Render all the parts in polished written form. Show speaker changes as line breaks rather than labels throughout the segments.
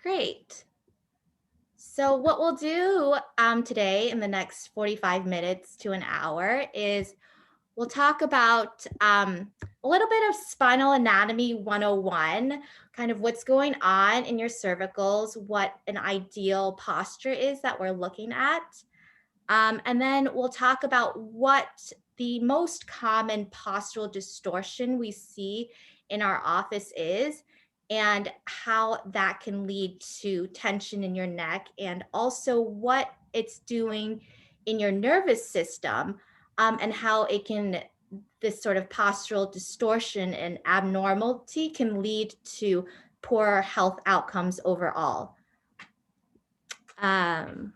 Great. So what we'll do today in the next 45 minutes to an hour is we'll talk about a little bit of spinal anatomy 101, kind of what's going on in your cervicals, what an ideal posture is that we're looking at. And then we'll talk about what the most common postural distortion we see in our office is and how that can lead to tension in your neck and also what it's doing in your nervous system, and how it can this sort of postural distortion and abnormality can lead to poor health outcomes overall. Um,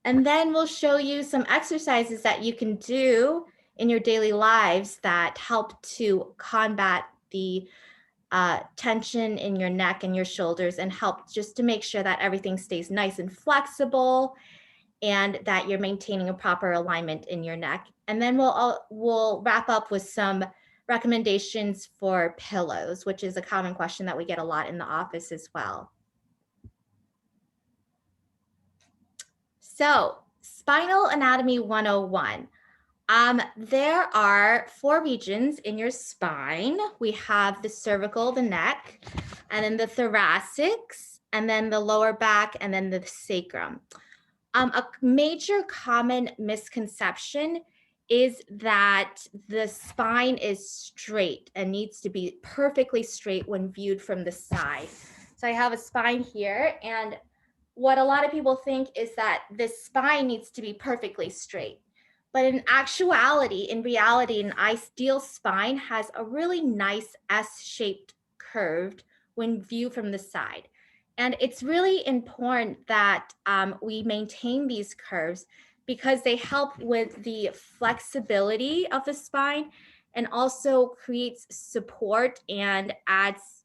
And then we'll show you some exercises that you can do in your daily lives that help to combat the tension in your neck and your shoulders and help just to make sure that everything stays nice and flexible and that you're maintaining a proper alignment in your neck. And then we'll wrap up with some recommendations for pillows, which is a common question that we get a lot in the office as well. So, spinal anatomy 101. There are four regions in your spine. We have the cervical, the neck, and then the thoracics, and then the lower back, and then the sacrum. A major common misconception is that the spine is straight and needs to be perfectly straight when viewed from the side. So I have a spine here, and what a lot of people think is that this spine needs to be perfectly straight. But in actuality, in reality, an ideal spine has a really nice S-shaped curve when viewed from the side. And it's really important that we maintain these curves because they help with the flexibility of the spine and also creates support and acts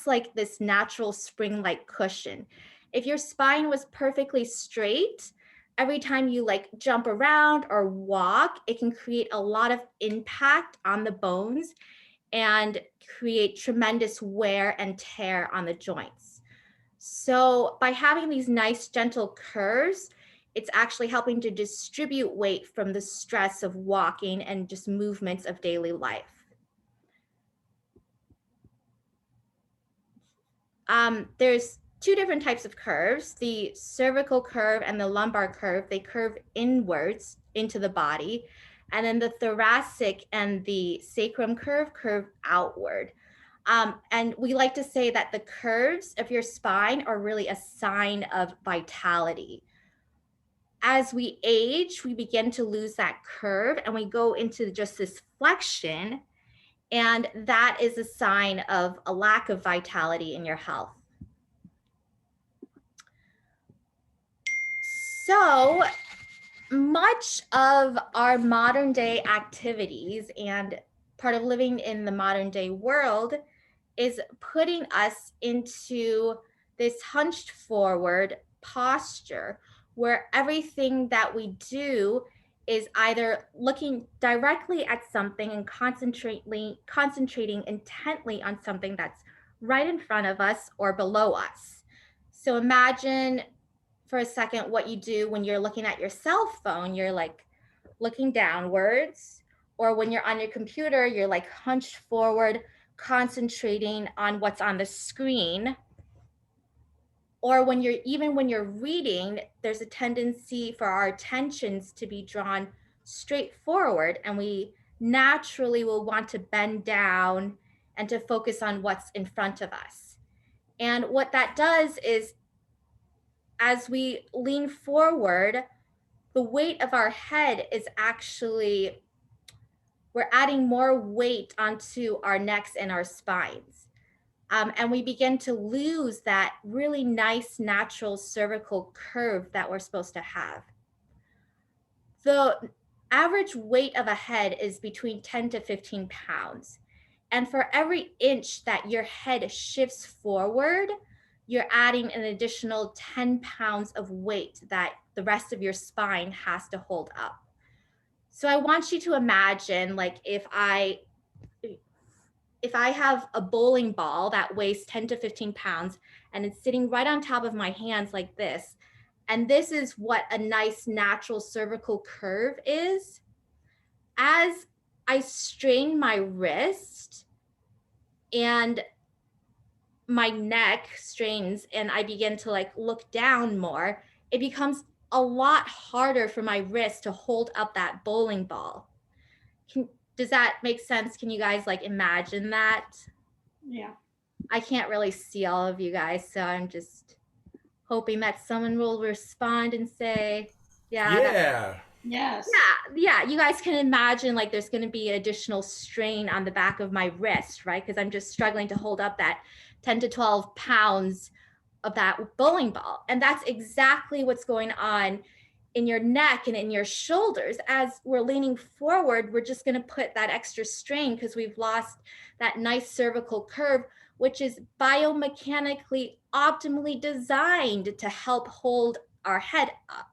like this natural spring-like cushion. If your spine was perfectly straight, every time you like jump around or walk, it can create a lot of impact on the bones and create tremendous wear and tear on the joints. So by having these nice gentle curves, it's actually helping to distribute weight from the stress of walking and just movements of daily life. There's two different types of curves, the cervical curve and the lumbar curve. They curve inwards into the body. And then the thoracic and the sacrum curve outward. And we like to say that the curves of your spine are really a sign of vitality. As we age, we begin to lose that curve and we go into just this flexion. And that is a sign of a lack of vitality in your health. So much of our modern day activities and part of living in the modern day world is putting us into this hunched forward posture where everything that we do is either looking directly at something and concentrating intently on something that's right in front of us or below us. So imagine for a second what you do when you're looking at your cell phone. You're like looking downwards, or when you're on your computer, you're like hunched forward, concentrating on what's on the screen. Or when you're reading, there's a tendency for our attentions to be drawn straight forward, and we naturally will want to bend down and to focus on what's in front of us. And what that does is, as we lean forward, the weight of our head is actually, we're adding more weight onto our necks and our spines. And we begin to lose that really nice natural cervical curve that we're supposed to have. The average weight of a head is between 10 to 15 pounds. And for every inch that your head shifts forward, you're adding an additional 10 pounds of weight that the rest of your spine has to hold up. So I want you to imagine, like, if if I have a bowling ball that weighs 10 to 15 pounds and it's sitting right on top of my hands like this, and this is what a nice natural cervical curve is, as I strain my wrist and my neck strains and I begin to like look down more, it becomes a lot harder for my wrist to hold up that bowling ball. Does that make sense? Can you guys like imagine that?
Yeah.
I can't really see all of you guys, so I'm just hoping that someone will respond and say, yeah, that,
Yeah.
Yes.
yeah, you guys can imagine like there's going to be additional strain on the back of my wrist, right? Because I'm just struggling to hold up that 10 to 12 pounds of that bowling ball. And that's exactly what's going on in your neck and in your shoulders. As we're leaning forward, we're just going to put that extra strain because we've lost that nice cervical curve, which is biomechanically optimally designed to help hold our head up.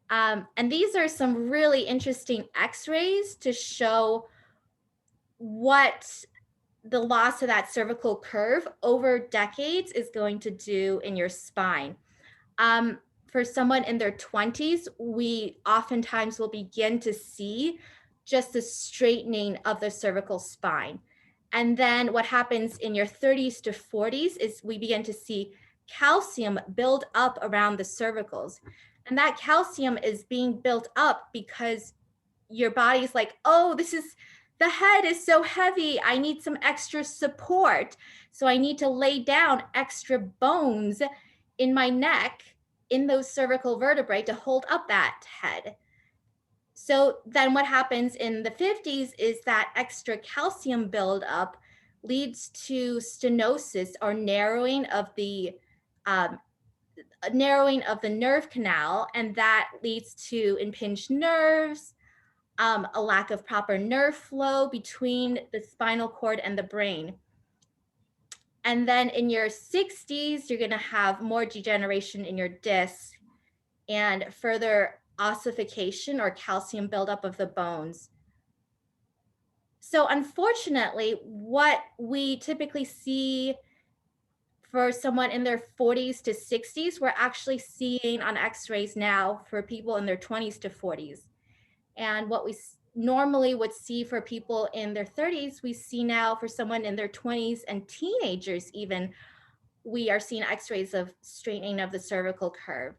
And these are some really interesting x-rays to show what the loss of that cervical curve over decades is going to do in your spine. For someone in their 20s, we oftentimes will begin to see just the straightening of the cervical spine. And then what happens in your 30s to 40s is we begin to see calcium build up around the cervicals. And that calcium is being built up because your body's like, oh, the head is so heavy. I need some extra support. So I need to lay down extra bones in my neck, in those cervical vertebrae to hold up that head. So then what happens in the 50s is that extra calcium buildup leads to stenosis or um, narrowing of the nerve canal, and that leads to impinged nerves, a lack of proper nerve flow between the spinal cord and the brain. And then in your 60s, you're going to have more degeneration in your disc and further ossification or calcium buildup of the bones. So unfortunately, what we typically see for someone in their 40s to 60s, we're actually seeing on x-rays now for people in their 20s to 40s. And what we normally would see for people in their 30s, we see now for someone in their 20s and teenagers even, we are seeing x-rays of straightening of the cervical curve.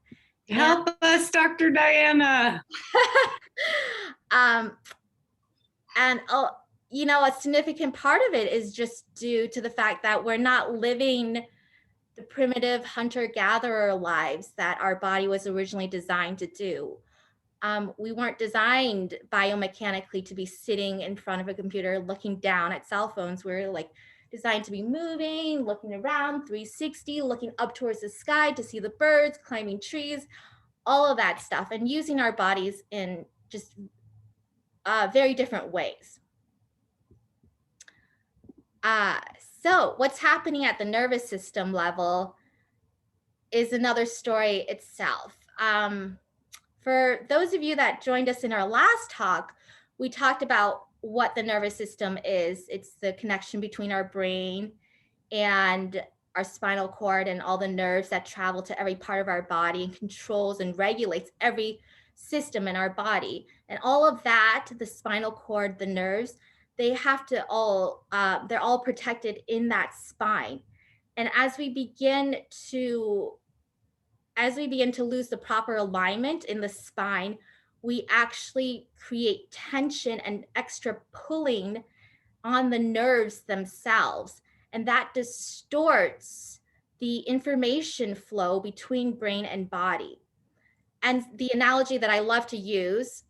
Help us, Dr. Diana.
And you know, a significant part of it is just due to the fact that we're not living the primitive hunter-gatherer lives that our body was originally designed to do. We weren't designed biomechanically to be sitting in front of a computer looking down at cell phones. We're like designed to be moving, looking around 360, looking up towards the sky to see the birds, climbing trees, all of that stuff, and using our bodies in just very different ways. So what's happening at the nervous system level is another story itself. For those of you that joined us in our last talk, we talked about what the nervous system is. It's the connection between our brain and our spinal cord and all the nerves that travel to every part of our body and controls and regulates every system in our body. And all of that, the spinal cord, the nerves, they have to they're all protected in that spine. And as we begin to lose the proper alignment in the spine, we actually create tension and extra pulling on the nerves themselves. And that distorts the information flow between brain and body. And the analogy that I love to use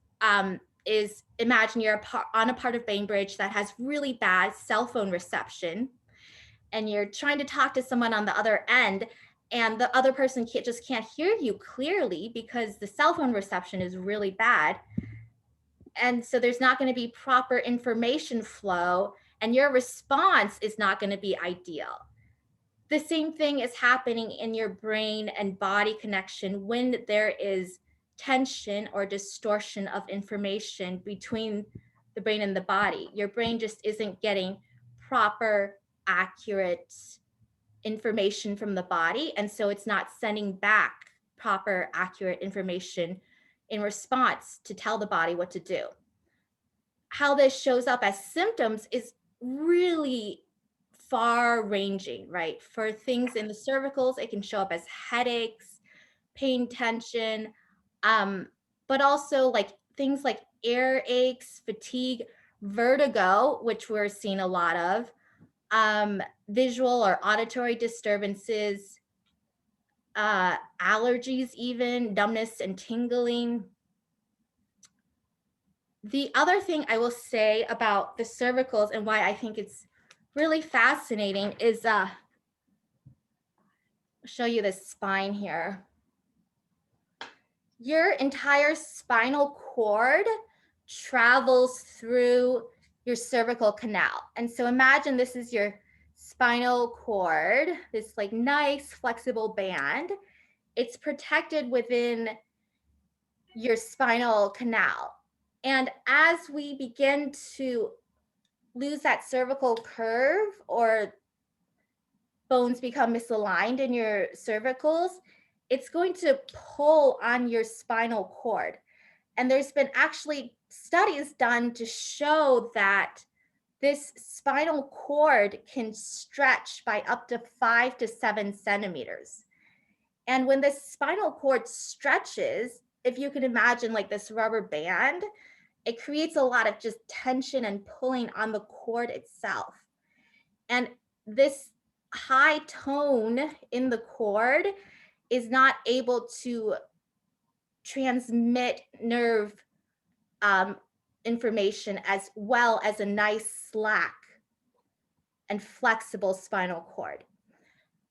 is imagine you're on a part of Bainbridge that has really bad cell phone reception, and you're trying to talk to someone on the other end, and the other person just can't hear you clearly because the cell phone reception is really bad. And so there's not going to be proper information flow, and your response is not going to be ideal. The same thing is happening in your brain and body connection when there is tension or distortion of information between the brain and the body. Your brain just isn't getting proper, accurate information from the body. And so it's not sending back proper, accurate information in response to tell the body what to do. How this shows up as symptoms is really far ranging, right? For things in the cervicals, it can show up as headaches, pain, tension, but also like things like ear aches, fatigue, vertigo, which we're seeing a lot of, visual or auditory disturbances, allergies, even numbness and tingling. The other thing I will say about the cervicals and why I think it's really fascinating is I'll show you the spine here. Your entire spinal cord travels through your cervical canal. And so imagine this is your spinal cord, this like nice flexible band. It's protected within your spinal canal. And as we begin to lose that cervical curve or bones become misaligned in your cervicals, it's going to pull on your spinal cord. And there's been actually studies done to show that this spinal cord can stretch by up to 5 to 7 centimeters. And when the spinal cord stretches, if you can imagine like this rubber band, it creates a lot of just tension and pulling on the cord itself. And this high tone in the cord is not able to transmit nerve information as well as a nice slack and flexible spinal cord.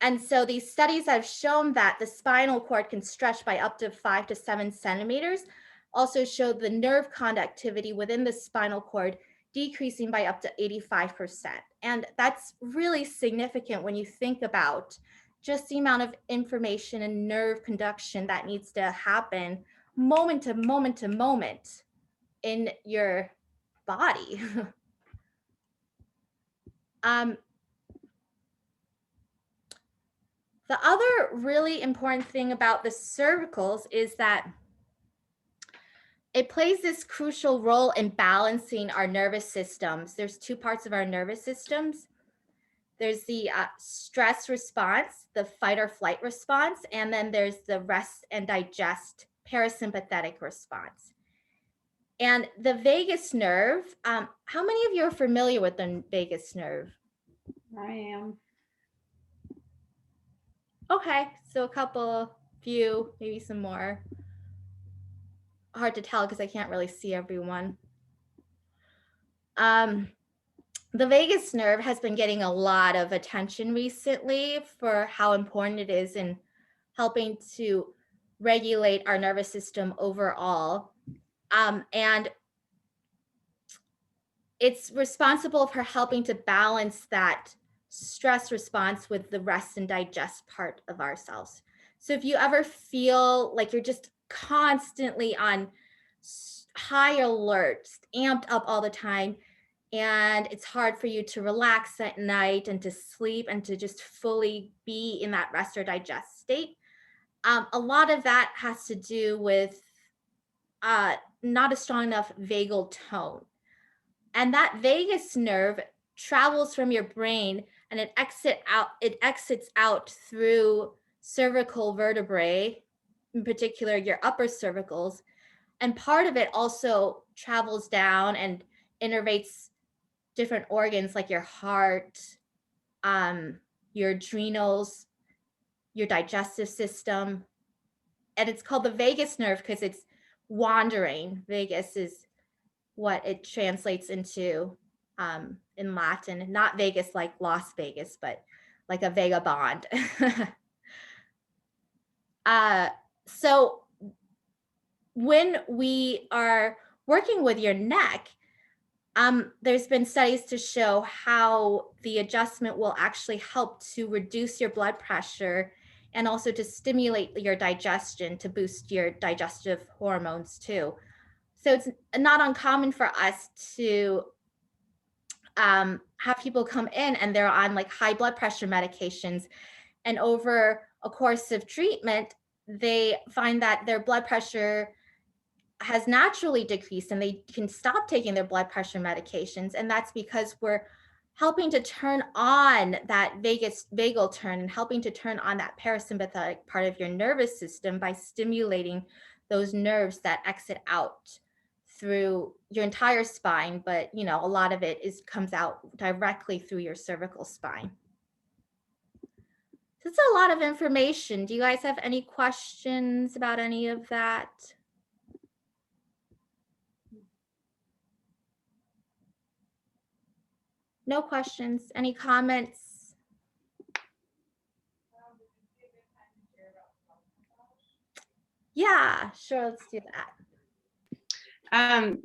And so these studies have shown that the spinal cord can stretch by up to 5 to 7 centimeters, also showed the nerve conductivity within the spinal cord decreasing by up to 85%. And that's really significant when you think about just the amount of information and nerve conduction that needs to happen moment to moment to moment in your body. The other really important thing about the cervicals is that it plays this crucial role in balancing our nervous systems. There's two parts of our nervous systems. There's the stress response, the fight or flight response, and then there's the rest and digest parasympathetic response. And the vagus nerve, how many of you are familiar with the vagus nerve?
I am.
Okay, so a couple, few, maybe some more. Hard to tell because I can't really see everyone. The vagus nerve has been getting a lot of attention recently for how important it is in helping to regulate our nervous system overall. And it's responsible for helping to balance that stress response with the rest and digest part of ourselves. So if you ever feel like you're just constantly on high alert, amped up all the time, and it's hard for you to relax at night and to sleep and to just fully be in that rest or digest state, a lot of that has to do with not a strong enough vagal tone. And that vagus nerve travels from your brain and it exits out through cervical vertebrae, in particular your upper cervicals. And part of it also travels down and innervates different organs like your heart, your adrenals, your digestive system. And it's called the vagus nerve because it's wandering. Vagus is what it translates into in Latin, not Vegas like Las Vegas, but like a vagabond. So when we are working with your neck, there's been studies to show how the adjustment will actually help to reduce your blood pressure and also to stimulate your digestion to boost your digestive hormones too. So it's not uncommon for us to have people come in and they're on like high blood pressure medications. And over a course of treatment, they find that their blood pressure has naturally decreased and they can stop taking their blood pressure medications. And that's because we're helping to turn on that vagal turn and helping to turn on that parasympathetic part of your nervous system by stimulating those nerves that exit out through your entire spine. But you know, a lot of it comes out directly through your cervical spine. That's a lot of information. Do you guys have any questions about any of that? No questions. Any comments? Yeah, sure. Let's do that.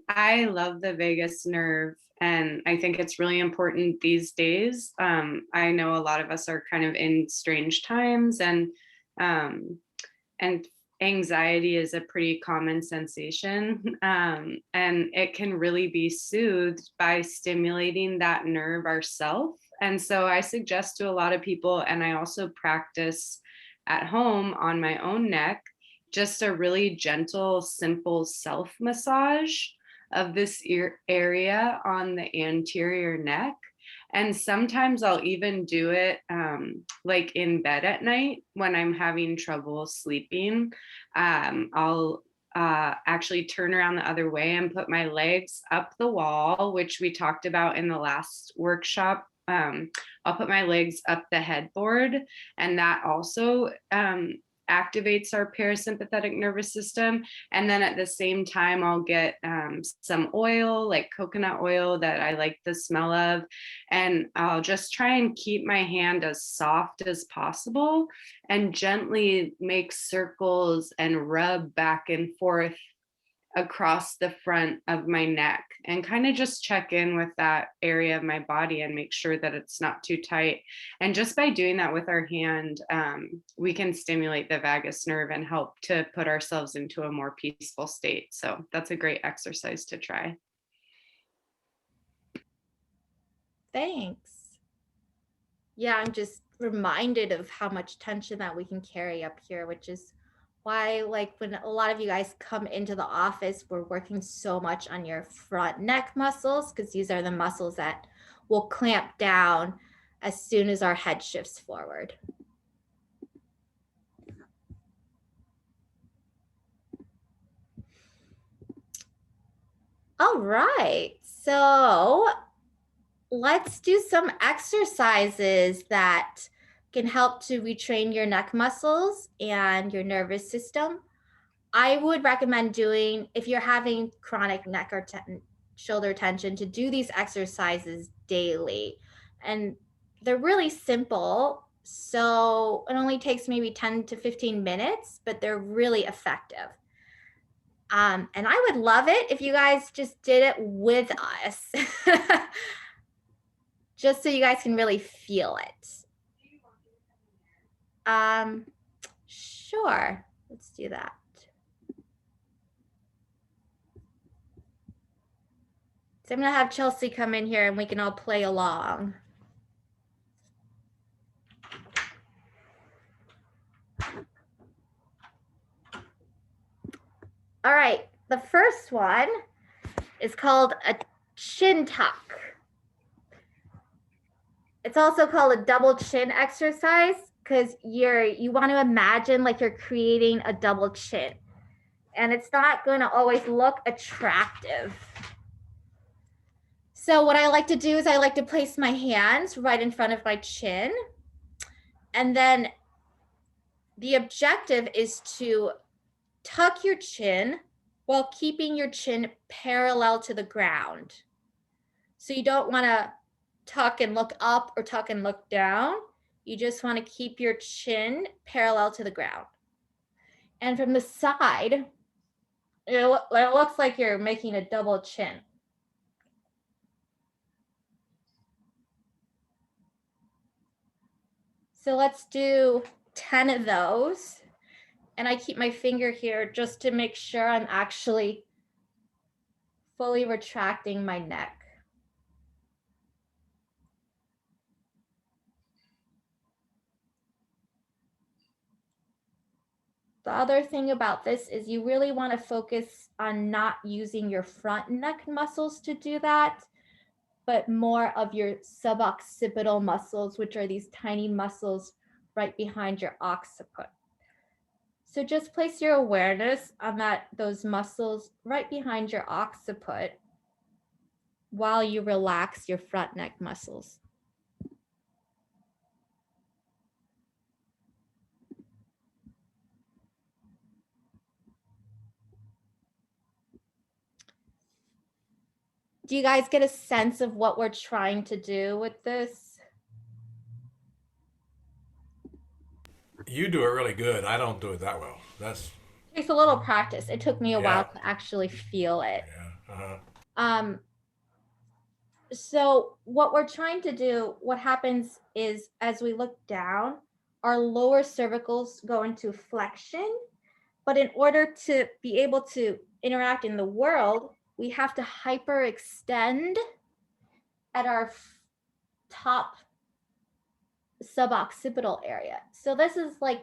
I love the vagus nerve, and I think it's really important these days. I know a lot of us are kind of in strange times, and anxiety is a pretty common sensation, and it can really be soothed by stimulating that nerve ourselves. And so I suggest to a lot of people, and I also practice at home on my own neck, just a really gentle, simple self massage of this area on the anterior neck. And sometimes I'll even do it like in bed at night when I'm having trouble sleeping. I'll actually turn around the other way and put my legs up the wall, which we talked about in the last workshop. I'll put my legs up the headboard, and that also activates our parasympathetic nervous system. And then at the same time, I'll get some oil, like coconut oil that I like the smell of. And I'll just try and keep my hand as soft as possible and gently make circles and rub back and forth across the front of my neck, and kind of just check in with that area of my body and make sure that it's not too tight. And just by doing that with our hand, we can stimulate the vagus nerve and help to put ourselves into a more peaceful state. So that's a great exercise to try.
Thanks. Yeah, I'm just reminded of how much tension that we can carry up here, which is why, like, when a lot of you guys come into the office, we're working so much on your front neck muscles, because these are the muscles that will clamp down as soon as our head shifts forward. All right, so let's do some exercises that can help to retrain your neck muscles and your nervous system. I would recommend doing, if you're having chronic neck or shoulder tension, to do these exercises daily. And they're really simple. So it only takes maybe 10 to 15 minutes, but they're really effective. And I would love it if you guys just did it with us, just so you guys can really feel it. Sure, let's do that. So I'm gonna have Chelsea come in here and we can all play along. All right, the first one is called a chin tuck. It's also called a double chin exercise because you want to imagine like you're creating a double chin, and it's not going to always look attractive. So what I like to do is I like to place my hands right in front of my chin, and then the objective is to tuck your chin while keeping your chin parallel to the ground. So you don't want to tuck and look up or tuck and look down. You just want to keep your chin parallel to the ground. And from the side, it looks like you're making a double chin. So let's do 10 of those. And I keep my finger here just to make sure I'm actually fully retracting my neck. The other thing about this is you really want to focus on not using your front neck muscles to do that, but more of your suboccipital muscles, which are these tiny muscles right behind your occiput. So just place your awareness on those muscles right behind your occiput while you relax your front neck muscles. Do you guys get a sense of what we're trying to do with this?
You do it really good. I don't do it that well. That's
It takes a little practice. It took me a while
yeah,
to actually feel it.
yeah. Uh-huh.
So what we're trying to do, what happens is as we look down, our lower cervicals go into flexion. But in order to be able to interact in the world, we have to hyperextend at our top suboccipital area. So this is like,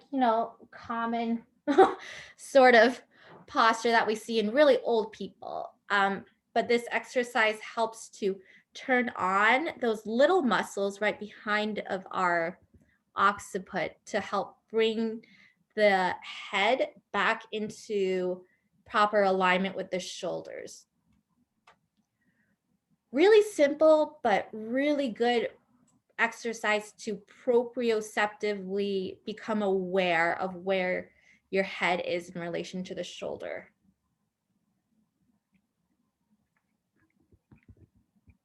common sort of posture that we see in really old people. But this exercise helps to turn on those little muscles right behind of our occiput to help bring the head back into proper alignment with the shoulders. Really simple, but really good exercise to proprioceptively become aware of where your head is in relation to the shoulder.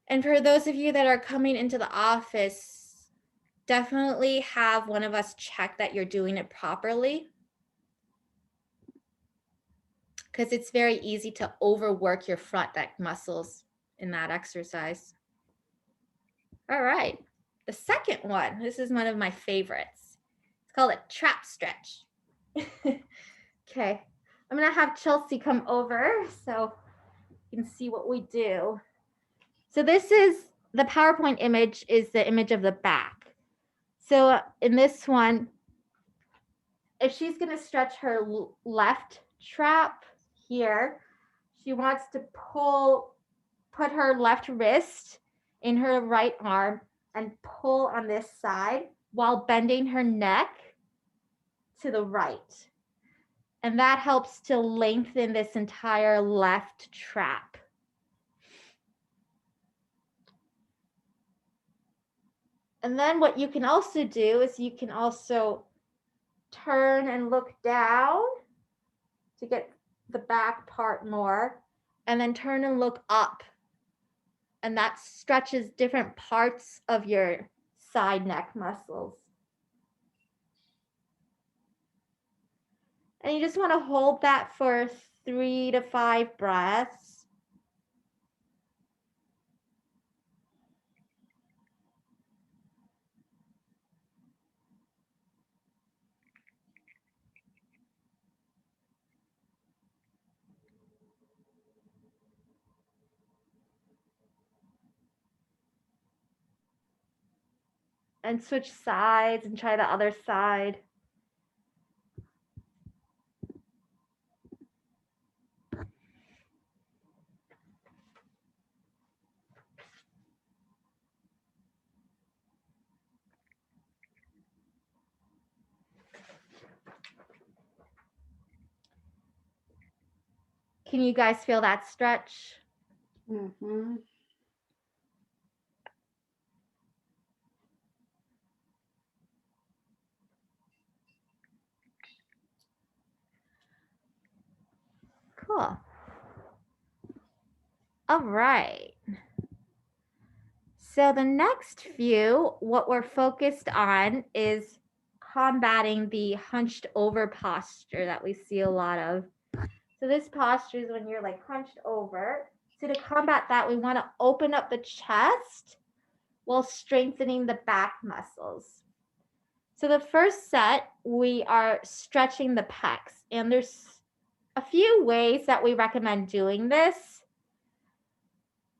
And for those of you that are coming into the office, definitely have one of us check that you're doing it properly, because it's very easy to overwork your front neck muscles in that exercise. All right, the second one, this is one of my favorites. It's called a trap stretch. Okay, I'm gonna have Chelsea come over so you can see what we do. So this is, the PowerPoint image is the image of the back. So in this one, if she's gonna stretch her left trap here, she wants to put her left wrist in her right arm and pull on this side while bending her neck to the right. And that helps to lengthen this entire left trap. And then what you can also do is you can also turn and look down to get the back part more, and then turn and look up. And that stretches different parts of your side neck muscles. And you just want to hold that for 3 to 5 breaths. And switch sides and try the other side. Can you guys feel that stretch?
Mm-hmm.
Cool. All right. So the next few, what we're focused on is combating the hunched over posture that we see a lot of. So this posture is when you're like hunched over. So to combat that, we want to open up the chest while strengthening the back muscles. So the first set, we are stretching the pecs, and there's a few ways that we recommend doing this.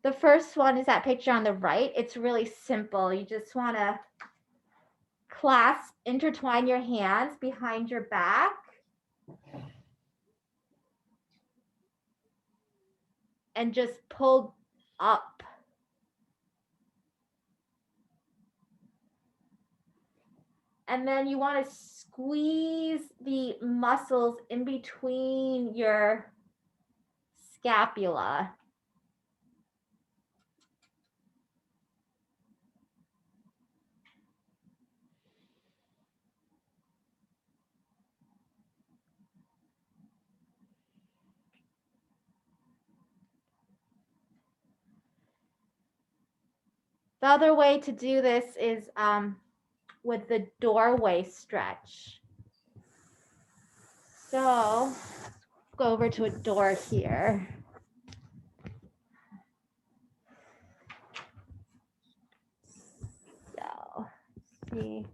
The first one is that picture on the right. It's really simple. You just want to intertwine your hands behind your back. And just pull up. And then you want to squeeze the muscles in between your scapula. The other way to do this is with the doorway stretch. So go over to a door here. So see,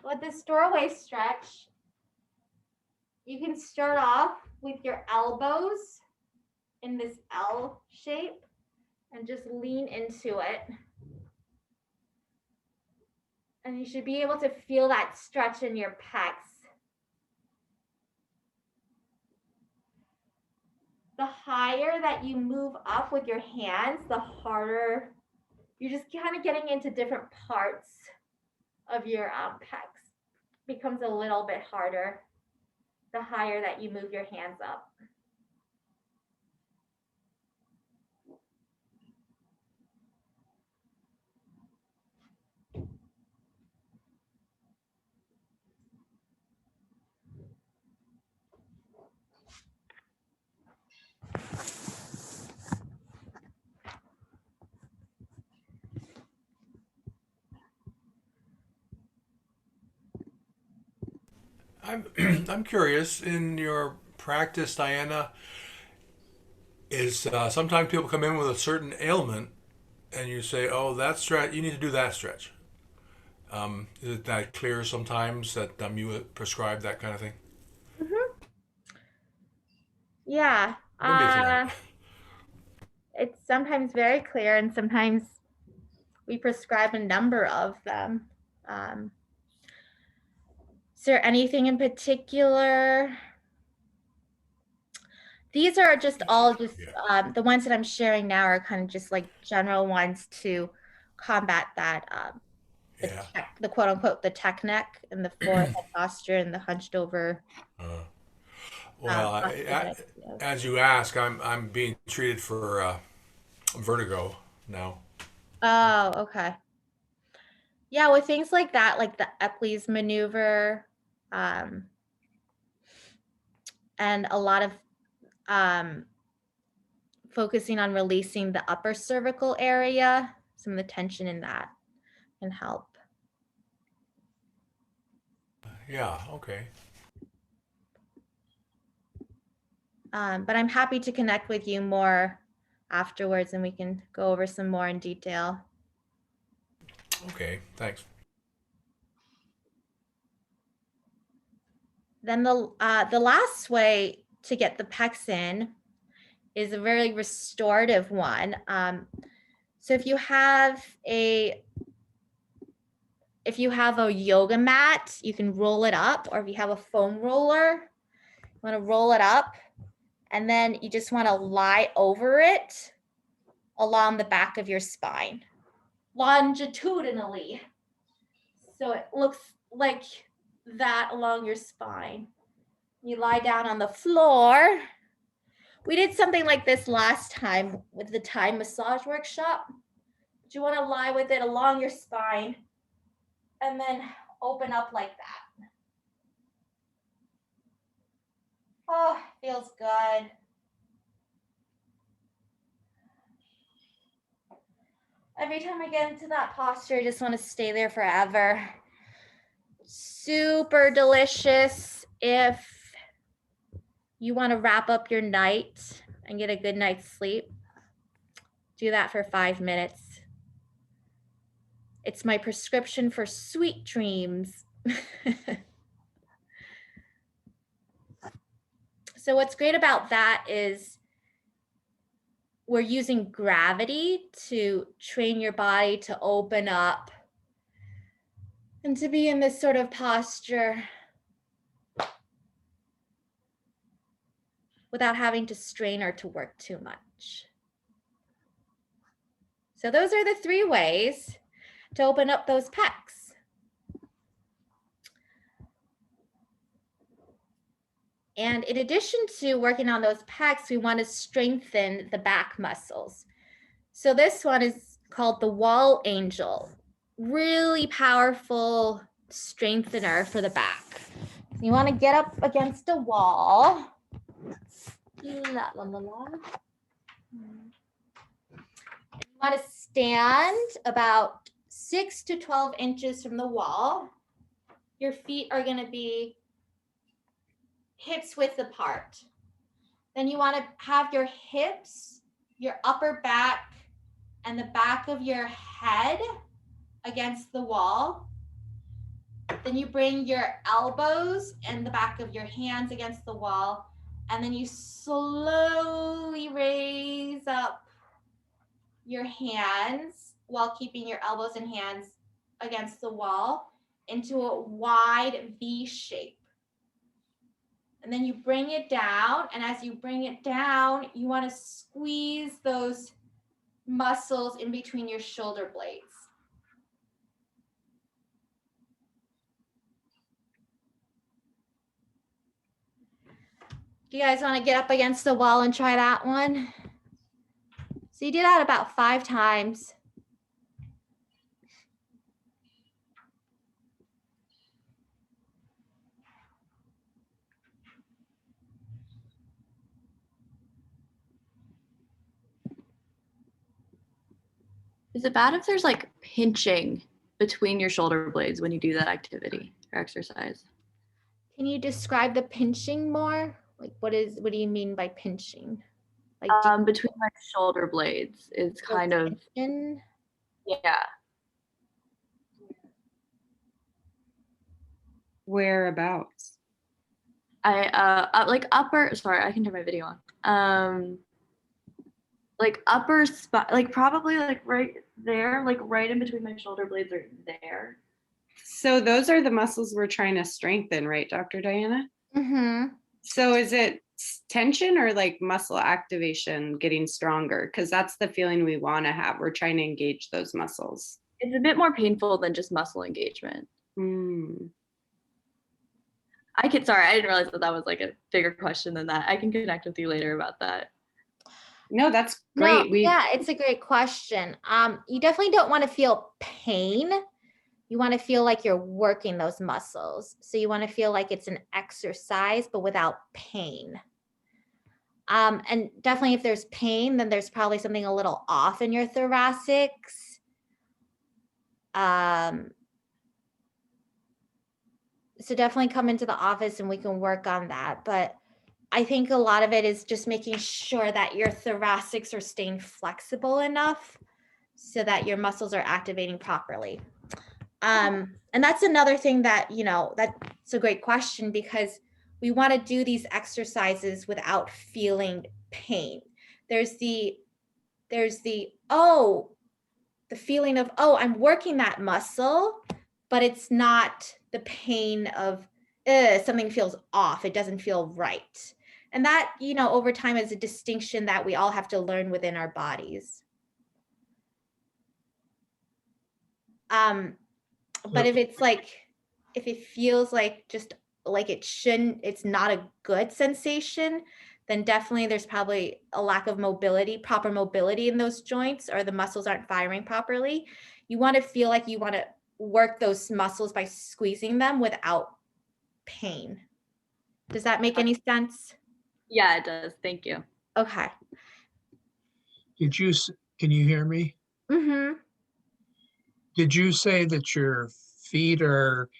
with this doorway stretch, you can start off with your elbows in this L shape and just lean into it. And you should be able to feel that stretch in your pecs. The higher that you move up with your hands, the harder you're just kind of getting into different parts of your pecs. Becomes a little bit harder the higher that you move your hands up.
I'm I'm curious in your practice, Diana. Is sometimes people come in with a certain ailment, and you say, "Oh, that stretch. You need to do that stretch." Is it that clear sometimes that you would prescribe that kind of thing?
Mm-hmm. Yeah.
Maybe it's not.
It's sometimes very clear, and sometimes we prescribe a number of them. Is there anything in particular? These are just all just the ones that I'm sharing now are kind of just like general ones to combat that the quote unquote the tech neck and the forehead posture and the hunched over.
Well, as you ask, I'm being treated for vertigo now.
Oh, okay. Yeah, with things like that, like the Epley's maneuver, and a lot of focusing on releasing the upper cervical area, some of the tension in that can help.
Yeah. Okay.
But I'm happy to connect with you more afterwards and we can go over some more in detail.
Okay. Thanks.
Then the last way to get the pecs in is a very restorative one. So if you have a yoga mat, you can roll it up, or if you have a foam roller, you want to roll it up, and then you just want to lie over it along the back of your spine, longitudinally. So it looks like that along your spine. You lie down on the floor. We did something like this last time with the Thai massage workshop. But you want to lie with it along your spine and then open up like that. Oh, feels good. Every time I get into that posture, I just want to stay there forever. Super delicious if you want to wrap up your night and get a good night's sleep. Do that for 5 minutes. It's my prescription for sweet dreams. So what's great about that is we're using gravity to train your body to open up and to be in this sort of posture without having to strain or to work too much. So those are the 3 ways to open up those pecs. And in addition to working on those pecs, we want to strengthen the back muscles. So this one is called the wall angel. Really powerful strengthener for the back. You want to get up against a wall. La, la, la, la. You want to stand about 6 to 12 inches from the wall. Your feet are going to be hips width apart. Then you want to have your hips, your upper back, and the back of your head against the wall. Then you bring your elbows and the back of your hands against the wall, and then you slowly raise up your hands while keeping your elbows and hands against the wall into a wide V shape. And then you bring it down, and as you bring it down, you want to squeeze those muscles in between your shoulder blades. Do you guys want to get up against the wall and try that one? So you do that about 5 times.
Is it bad if there's like pinching between your shoulder blades when you do that activity or exercise?
Can you describe the pinching more? Like what do you mean by pinching? Like
Between my shoulder blades is kind of,
tension?
yeah.
Whereabouts?
I like upper, sorry, I can turn my video on. Like upper spot, like probably like right there, like right in between my shoulder blades are there.
So those are the muscles we're trying to strengthen, right, Dr. Diana?
Mm-hmm.
So is it tension or like muscle activation getting stronger? Because that's the feeling we want to have. We're trying to engage those muscles.
It's a bit more painful than just muscle engagement.
Mm.
Sorry, I didn't realize that was like a bigger question than that. I can connect with you later about that.
No, that's great.
No, yeah, it's a great question. You definitely don't want to feel pain. You want to feel like you're working those muscles. So you want to feel like it's an exercise, but without pain. And definitely if there's pain, then there's probably something a little off in your thoracics. So definitely come into the office and we can work on that. But I think a lot of it is just making sure that your thoracics are staying flexible enough so that your muscles are activating properly. And that's another thing that, that's a great question because we want to do these exercises without feeling pain. There's the feeling of, I'm working that muscle, but it's not the pain of something feels off. It doesn't feel right. And that, over time is a distinction that we all have to learn within our bodies. But if it feels like just like it's not a good sensation, then definitely there's probably a lack of proper mobility in those joints, or the muscles aren't firing properly. You want to feel like you want to work those muscles by squeezing them without pain. Does that make any sense?
Yeah, it does. Thank you.
Okay.
Can you hear me?
Mm-hmm.
Did you say that your feet are,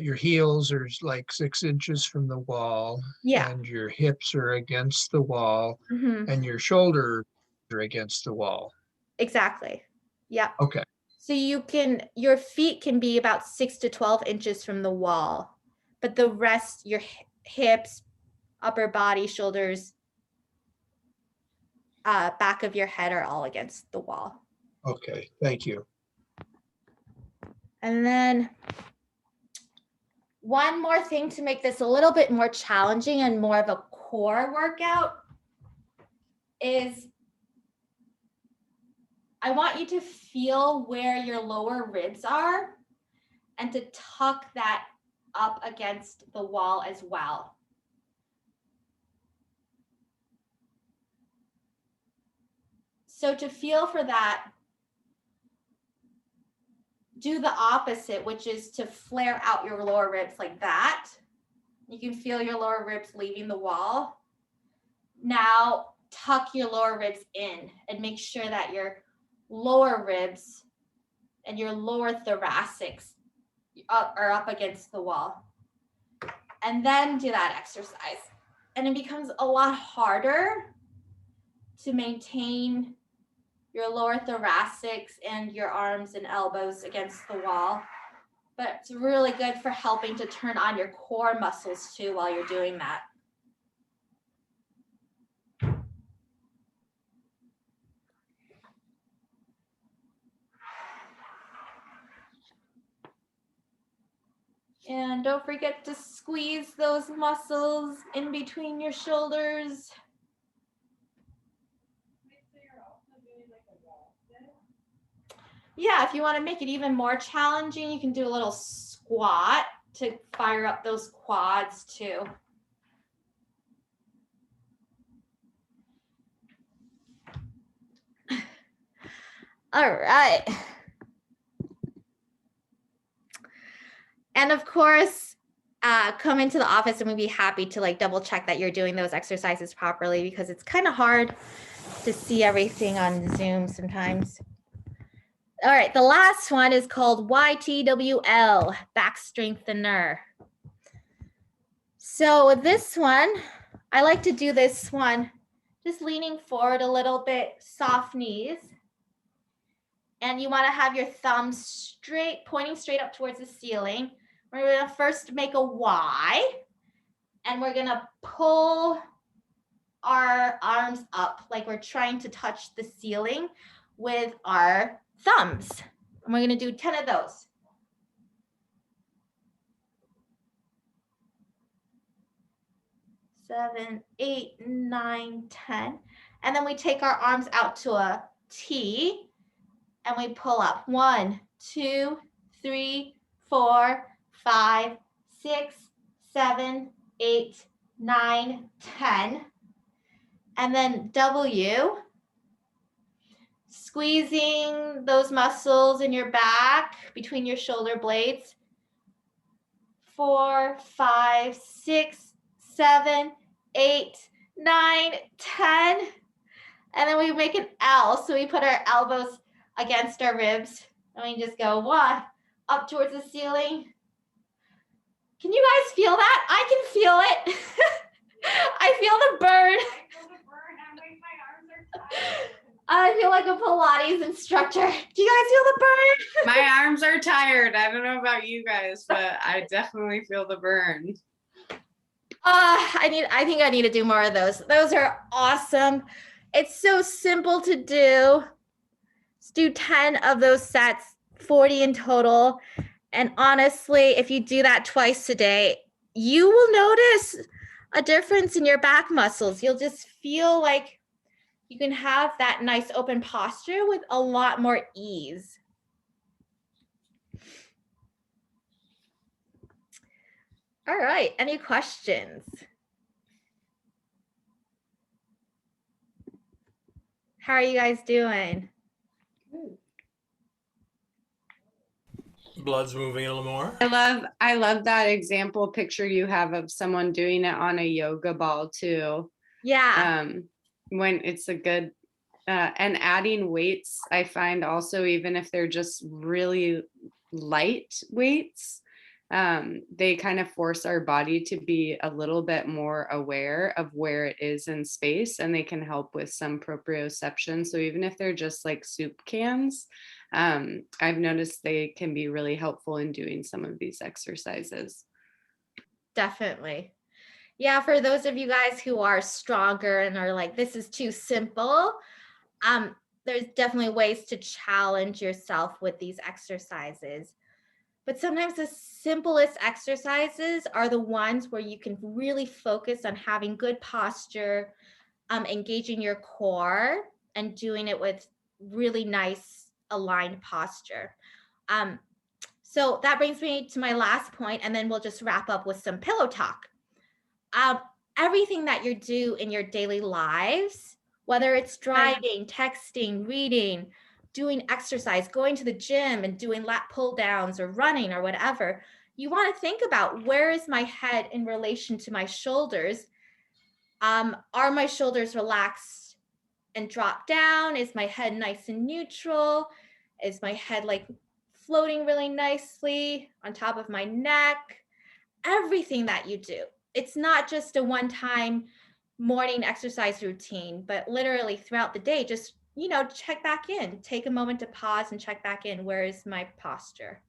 your heels are like 6 inches from the wall?
Yeah.
And your hips are against the wall,
Mm-hmm.
and your shoulders are against the wall?
Exactly. Yeah.
Okay.
So your feet can be about 6 to 12 inches from the wall, but the rest, your hips, upper body, shoulders, back of your head are all against the wall.
Okay, thank you.
And then one more thing to make this a little bit more challenging and more of a core workout is I want you to feel where your lower ribs are and to tuck that up against the wall as well. So to feel for that, do the opposite, which is to flare out your lower ribs like that. You can feel your lower ribs leaving the wall. Now tuck your lower ribs in and make sure that your lower ribs and your lower thoracics are up against the wall. And then do that exercise. And it becomes a lot harder to maintain your lower thoracics and your arms and elbows against the wall. But it's really good for helping to turn on your core muscles too while you're doing that. And don't forget to squeeze those muscles in between your shoulders. Yeah, if you want to make it even more challenging, you can do a little squat to fire up those quads too. All right. And of course, come into the office and we'd be happy to like double check that you're doing those exercises properly because it's kind of hard to see everything on Zoom sometimes. All right, the last one is called YTWL, back strengthener. So this one, I like to do this one just leaning forward a little bit, soft knees. And you want to have your thumbs straight, pointing straight up towards the ceiling. We're going to first make a Y, and we're going to pull our arms up like we're trying to touch the ceiling with our thumbs. And we're going to do 10 of those. Seven, 8, 9, 10. And then we take our arms out to a T and we pull up. 1, 2, 3, 4, 5, 6, 7, 8, 9, 10. And then W, squeezing those muscles in your back between your shoulder blades. 4, 5, 6, 7, 8, 9, 10. And then we make an L. So we put our elbows against our ribs and we just go 1 up towards the ceiling. Can you guys feel that? I can feel it. I feel the burn. I feel like a Pilates instructor. Do you guys feel the burn?
My arms are tired. I don't know about you guys, but I definitely feel the burn.
I think I need to do more of those. Those are awesome. It's so simple to do. Let's do 10 of those sets, 40 in total. And honestly, if you do that twice a day, you will notice a difference in your back muscles. You'll just feel like you can have that nice open posture with a lot more ease. All right, any questions? How are you guys doing?
Blood's moving a little more.
I love that example picture you have of someone doing it on a yoga ball too.
Yeah.
When it's a good and adding weights, I find also, even if they're just really light weights, they kind of force our body to be a little bit more aware of where it is in space, and they can help with some proprioception. So even if they're just like soup cans, I've noticed they can be really helpful in doing some of these exercises.
Definitely. Yeah, for those of you guys who are stronger and are like, this is too simple, there's definitely ways to challenge yourself with these exercises. But sometimes the simplest exercises are the ones where you can really focus on having good posture, engaging your core, and doing it with really nice aligned posture. So that brings me to my last point, and then we'll just wrap up with some pillow talk. Um, Everything that you do in your daily lives, whether it's driving, texting, reading, doing exercise, going to the gym and doing lat pull downs or running or whatever, you want to think about, where is my head in relation to my shoulders? Are my shoulders relaxed and drop down? Is my head nice and neutral? Is my head like floating really nicely on top of my neck? Everything that you do. It's not just a one-time morning exercise routine, but literally throughout the day, just, check back in. Take a moment to pause and check back in. Where is my posture?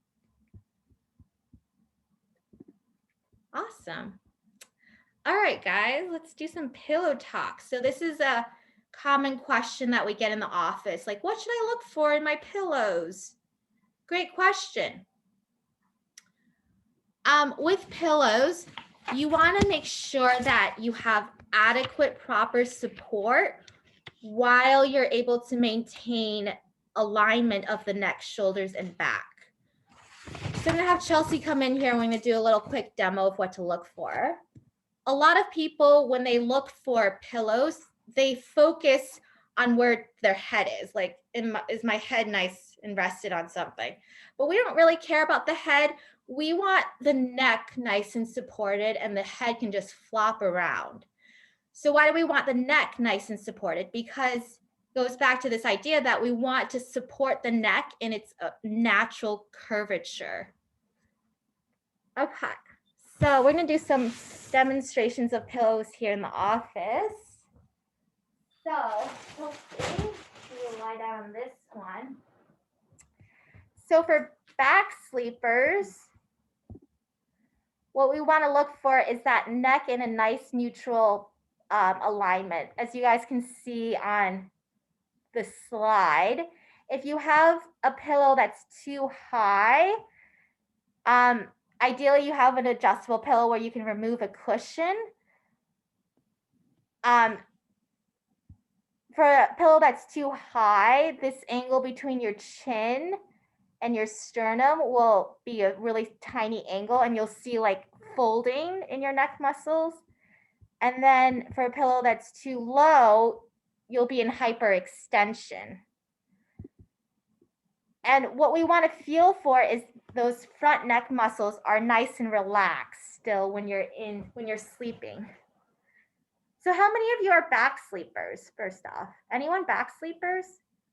Awesome. All right, guys, let's do some pillow talk. So this is a common question that we get in the office. Like, what should I look for in my pillows? Great question. With pillows, you want to make sure that you have adequate, proper support while you're able to maintain alignment of the neck, shoulders, and back. So I'm going to have Chelsea come in here and we're going to do a little quick demo of what to look for. A lot of people, when they look for pillows, they focus on where their head is. Like, is my head nice and rested on something? But we don't really care about the head. We want the neck nice and supported, and the head can just flop around. So why do we want the neck nice and supported? Because it goes back to this idea that we want to support the neck in its natural curvature. Okay, so we're going to do some demonstrations of pillows here in the office. So hopefully we'll lie down on this one. So for back sleepers, what we want to look for is that neck in a nice neutral alignment. As you guys can see on the slide, if you have a pillow that's too high, ideally you have an adjustable pillow where you can remove a cushion. For a pillow that's too high, this angle between your chin and your sternum will be a really tiny angle, and you'll see like folding in your neck muscles. And then for a pillow that's too low, you'll be in hyperextension. And what we want to feel for is those front neck muscles are nice and relaxed still when you're sleeping. So how many of you are back sleepers, first off? Anyone back sleepers?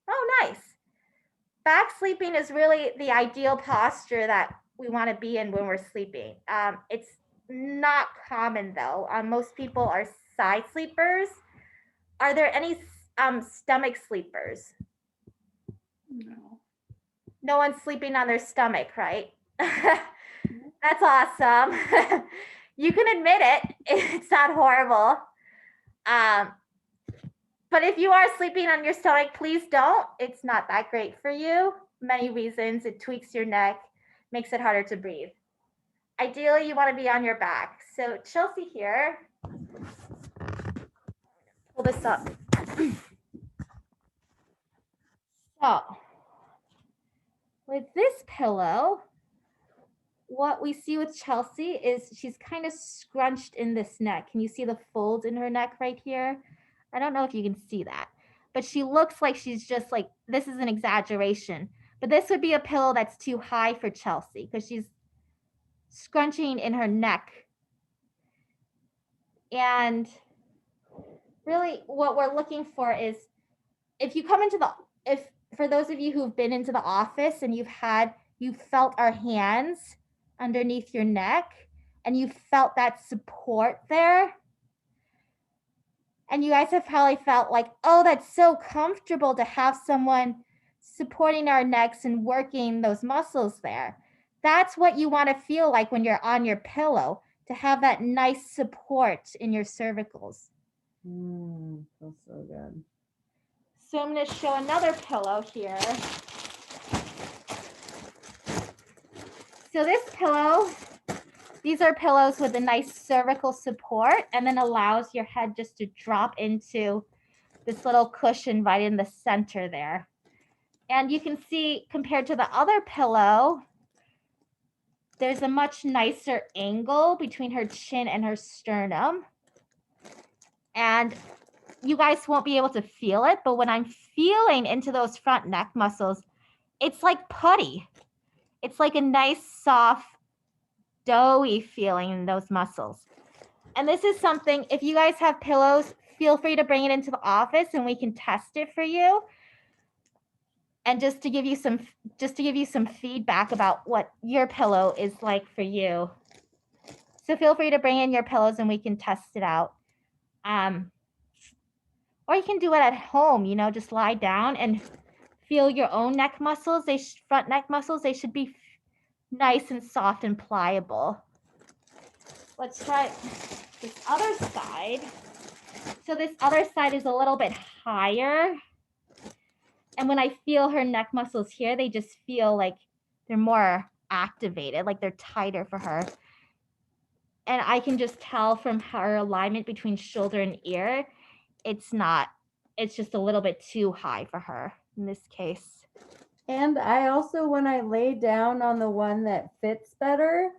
Oh, nice. Back sleeping is really the ideal posture that we want to be in when we're sleeping. It's not common though. Most people are side sleepers. Are there any stomach sleepers?
No.
No one's sleeping on their stomach, right? That's awesome. You can admit it. It's not horrible. But if you are sleeping on your stomach, please don't. It's not that great for you. Many reasons. It tweaks your neck, makes it harder to breathe. Ideally, you want to be on your back. So Chelsea here, pull this up. So with this pillow, what we see with Chelsea is she's kind of scrunched in this neck. Can you see the fold in her neck right here? I don't know if you can see that, but she looks like she's just like, this is an exaggeration, but this would be a pillow that's too high for Chelsea because she's scrunching in her neck. And really what we're looking for is, for those of you who've been into the office and you've felt our hands underneath your neck and you felt that support there. And you guys have probably felt like, oh, that's so comfortable to have someone supporting our necks and working those muscles there. That's what you want to feel like when you're on your pillow. to have that nice support in your cervicals.
Feels so good.
So I'm going to show another pillow here. So this pillow, these are pillows with a nice cervical support and then allows your head just to drop into this little cushion right in the center there. And you can see compared to the other pillow, there's a much nicer angle between her chin and her sternum. And you guys won't be able to feel it, but when I'm feeling into those front neck muscles, it's like putty. It's like a nice, soft, doughy feeling in those muscles. And this is something, if you guys have pillows, feel free to bring it into the office and we can test it for you. And just to give you some feedback about what your pillow is like for you. So feel free to bring in your pillows and we can test it out. Or you can do it at home, you know, just lie down and feel your own neck muscles. Front neck muscles, they should be nice and soft and pliable. Let's try this other side. So this other side is a little bit higher. And when I feel her neck muscles here, they just feel like they're more activated, like they're tighter for her. And I can just tell from her alignment between shoulder and ear, it's just a little bit too high for her in this case.
And I also, when I lay down on the one that fits better,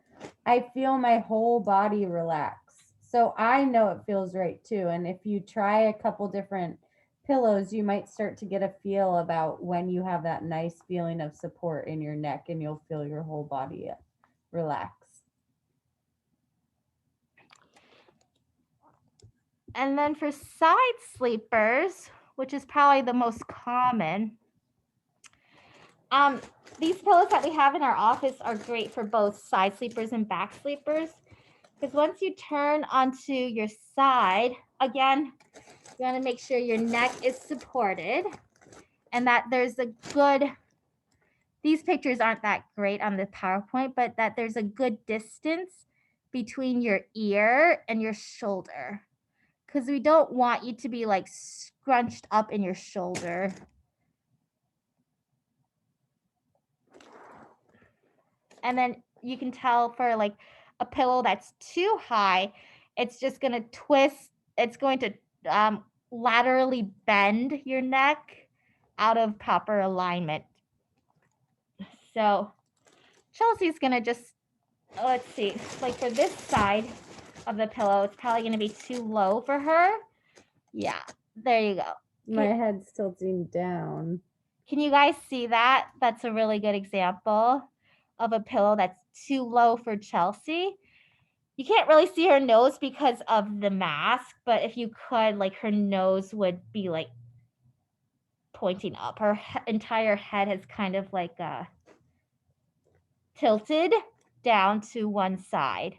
I feel my whole body relax. So I know it feels right too. And if you try a couple different pillows, you might start to get a feel about when you have that nice feeling of support in your neck and you'll feel your whole body relax.
And then for side sleepers, which is probably the most common, these pillows that we have in our office are great for both side sleepers and back sleepers. Because once you turn onto your side, again, you want to make sure your neck is supported and that there's a good, these pictures aren't that great on the PowerPoint, but that there's a good distance between your ear and your shoulder. Because we don't want you to be like scrunched up in your shoulder. And then you can tell for like a pillow that's too high, it's just going to twist. It's going to laterally bend your neck out of proper alignment. So Chelsea's going to just, let's see, like for this side of the pillow, it's probably going to be too low for her. Yeah, there you go.
My head's tilting down.
Can you guys see that? That's a really good example of a pillow that's too low for Chelsea. You can't really see her nose because of the mask, but if you could, like her nose would be like pointing up. Her entire head has kind of like tilted down to one side.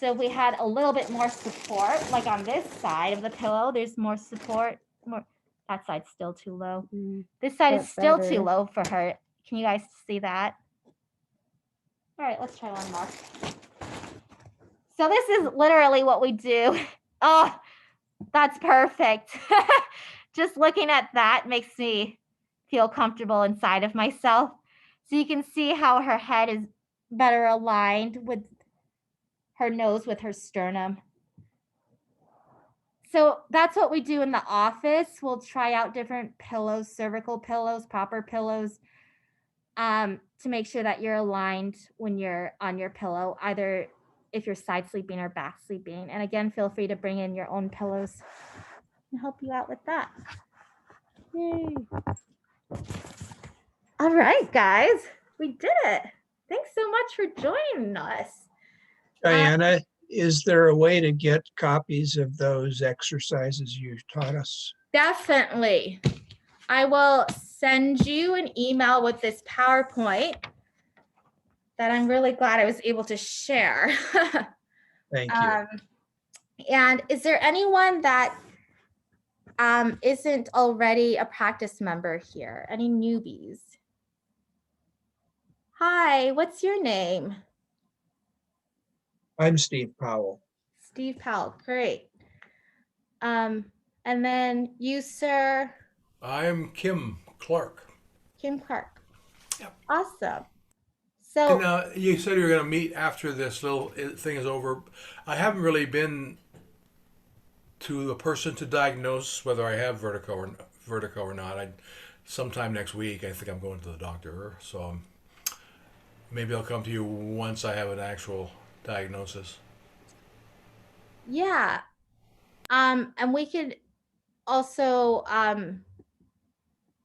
So we had a little bit more support, like on this side of the pillow, there's more support. That side's still too low. This side is still too low for her. Can you guys see that? All right, let's try one more. So this is literally what we do. Oh, that's perfect. Just looking at that makes me feel comfortable inside of myself. So you can see how her head is better aligned with her nose with her sternum. So that's what we do in the office. We'll try out different pillows, cervical pillows, proper pillows, to make sure that you're aligned when you're on your pillow, either if you're side sleeping or back sleeping. And again, feel free to bring in your own pillows and help you out with that. Yay. All right, guys, we did it. Thanks so much for joining us.
Diana, is there a way to get copies of those exercises you taught us?
Definitely. I will send you an email with this PowerPoint that I'm really glad I was able to share.
Thank you.
And is there anyone that isn't already a practice member here? Any newbies? Hi, what's your name?
I'm Steve Powell.
Steve Powell, great. And then you, sir,
I'm Kim Clark.
Kim Clark.
Yep.
Awesome.
And
So,
you said you were going to meet after this little thing is over. I haven't really been to a person to diagnose whether I have vertigo or not. Sometime next week, I think I'm going to the doctor. So maybe I'll come to you once I have an actual diagnosis.
yeah. And we could also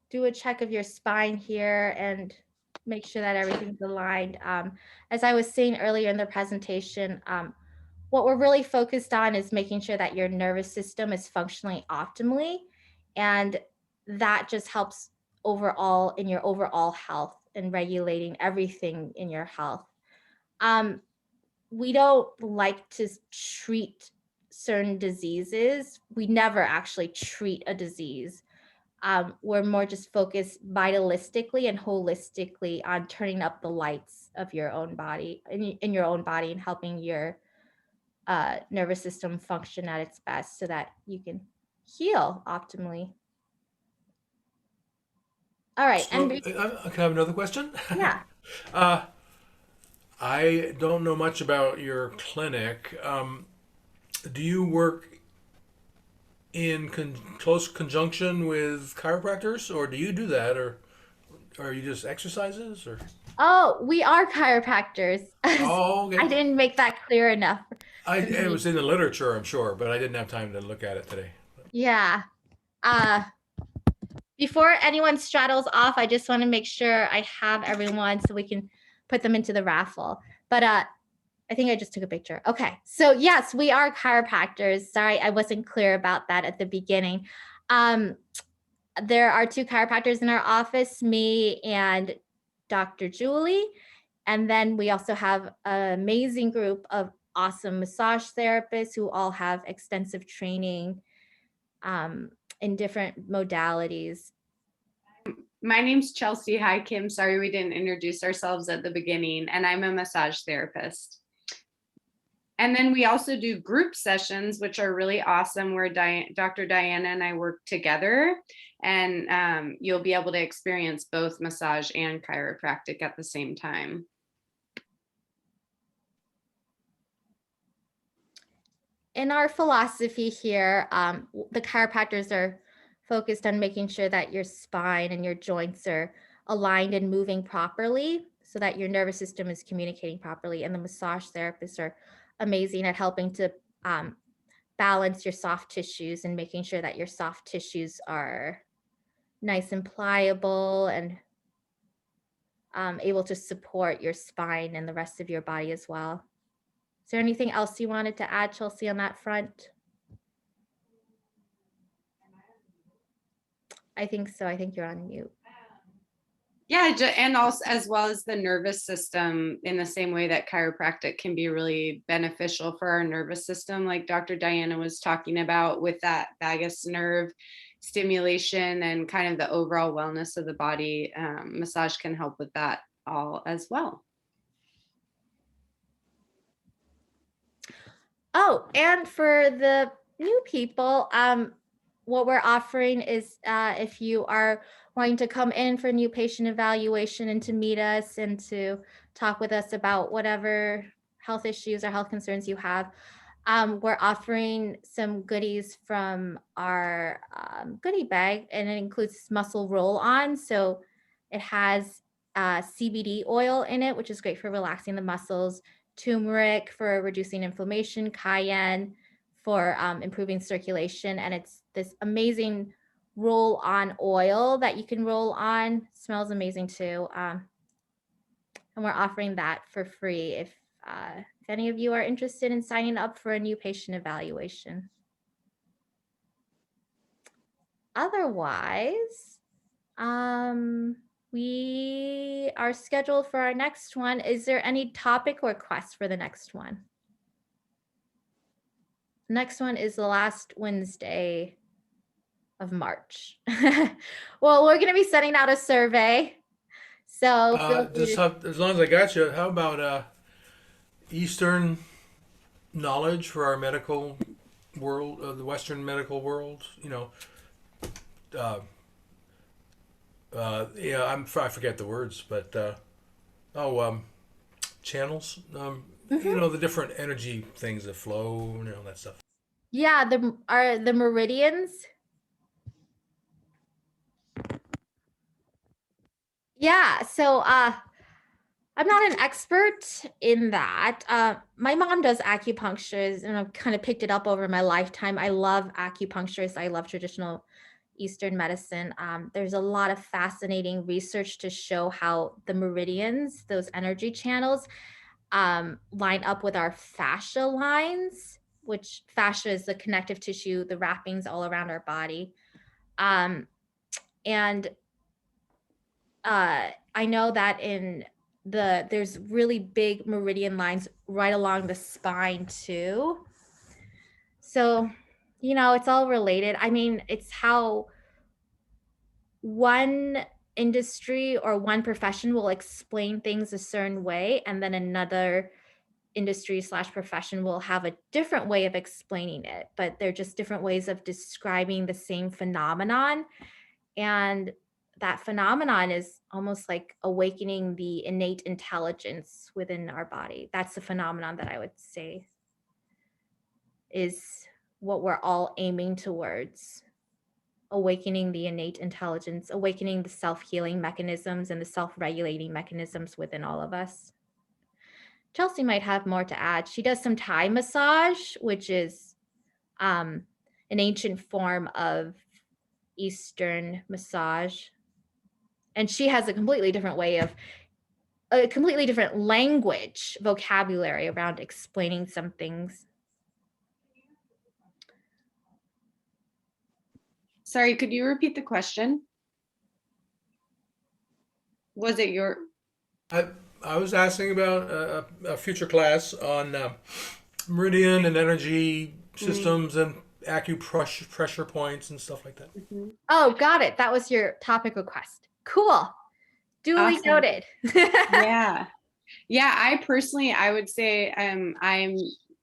do a check of your spine here and make sure that everything's aligned. As I was saying earlier in the presentation, what we're really focused on is making sure that your nervous system is functioning optimally, and that just helps overall in your overall health and regulating everything in your health. We don't like to treat certain diseases. We never actually treat a disease. We're more just focused vitalistically and holistically on turning up the lights of your own body, in your own body, and helping your nervous system function at its best so that you can heal optimally. All right.
So, can I have another question?
Yeah.
I don't know much about your clinic. Do you work in close conjunction with chiropractors, or do you do that, or are you just exercises, or?
Oh, we are chiropractors.
Oh, okay.
I didn't make that clear enough.
It was in the literature, I'm sure, but I didn't have time to look at it today.
Yeah. Before anyone straddles off, I just want to make sure I have everyone so we can put them into the raffle. But I think I just took a picture. Okay. So yes, we are chiropractors. Sorry, I wasn't clear about that at the beginning. There are 2 chiropractors in our office, me and Dr. Julie. And then we also have an amazing group of awesome massage therapists who all have extensive training in different modalities.
My name's Chelsea. Hi, Kim. Sorry we didn't introduce ourselves at the beginning, and I'm a massage therapist. And then we also do group sessions, which are really awesome, where Dr. Diana and I work together, and you'll be able to experience both massage and chiropractic at the same time.
In our philosophy here, the chiropractors are focused on making sure that your spine and your joints are aligned and moving properly so that your nervous system is communicating properly. And the massage therapists are amazing at helping to balance your soft tissues and making sure that your soft tissues are nice and pliable and able to support your spine and the rest of your body as well. Is there anything else you wanted to add, Chelsea, on that front? I think so. I think you're on mute.
Yeah, and also as well as the nervous system, in the same way that chiropractic can be really beneficial for our nervous system, like Dr. Diana was talking about with that vagus nerve stimulation and kind of the overall wellness of the body. Massage can help with that all as well.
Oh, and for the new people, what we're offering is if you are wanting to come in for a new patient evaluation and to meet us and to talk with us about whatever health issues or health concerns you have, we're offering some goodies from our goodie bag, and it includes muscle roll-on. So it has CBD oil in it, which is great for relaxing the muscles, turmeric for reducing inflammation, cayenne for improving circulation, and it's this amazing roll-on oil that you can roll on. Smells amazing too, and we're offering that for free if any of you are interested in signing up for a new patient evaluation. Otherwise, we are scheduled for our next one. Is there any topic or request for the next one? Next one is the last Wednesday of March. Well, we're going to be sending out a survey. So
As long as I got you, how about Eastern knowledge for our medical world, the Western medical world. Uh, yeah, I forget the words, but channels. The different energy things that flow, that stuff.
Yeah, the meridians. Yeah, so I'm not an expert in that. My mom does acupuncture, and I've kind of picked it up over my lifetime. I love acupuncturists. I love traditional Eastern medicine. There's a lot of fascinating research to show how the meridians, those energy channels, line up with our fascia lines, which fascia is the connective tissue, the wrappings all around our body. And I know that there's really big meridian lines right along the spine too. So, it's all related. I mean, it's how one industry or one profession will explain things a certain way, and then another industry/profession will have a different way of explaining it, but they're just different ways of describing the same phenomenon. And that phenomenon is almost like awakening the innate intelligence within our body. That's the phenomenon that I would say is what we're all aiming towards. Awakening the innate intelligence, awakening the self-healing mechanisms and the self-regulating mechanisms within all of us. Chelsea might have more to add. She does some Thai massage, which is an ancient form of Eastern massage. And she has a completely different language, vocabulary around explaining some things.
Sorry, could you repeat the question? Was it your?
I was asking about a future class on meridian and energy systems and acupressure points and stuff like that.
Oh, got it. That was your topic request. Cool. Duly
Awesome.
noted.
Yeah. I would say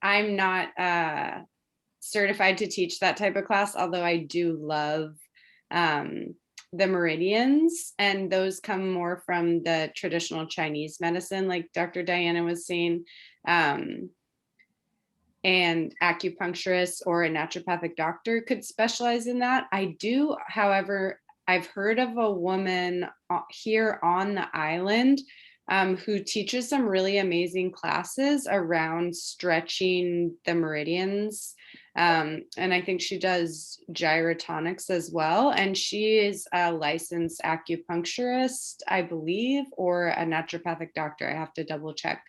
I'm not certified to teach that type of class, although I do love the meridians, and those come more from the traditional Chinese medicine, like Dr. Diana was saying, and acupuncturists or a naturopathic doctor could specialize in that. I do, however, I've heard of a woman here on the island who teaches some really amazing classes around stretching the meridians. And I think she does gyrotonics as well. And she is a licensed acupuncturist, I believe, or a naturopathic doctor. I have to double check.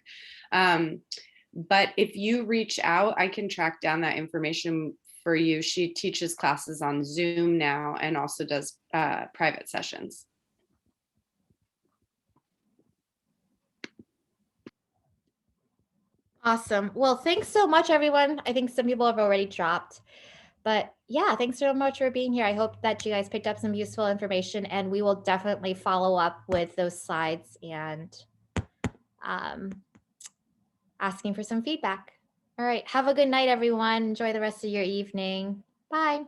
But if you reach out, I can track down that information for you. She teaches classes on Zoom now and also does private sessions.
Awesome. Well, thanks so much, everyone. I think some people have already dropped. But yeah, thanks so much for being here. I hope that you guys picked up some useful information, and we will definitely follow up with those slides and asking for some feedback. All right. Have a good night, everyone. Enjoy the rest of your evening. Bye.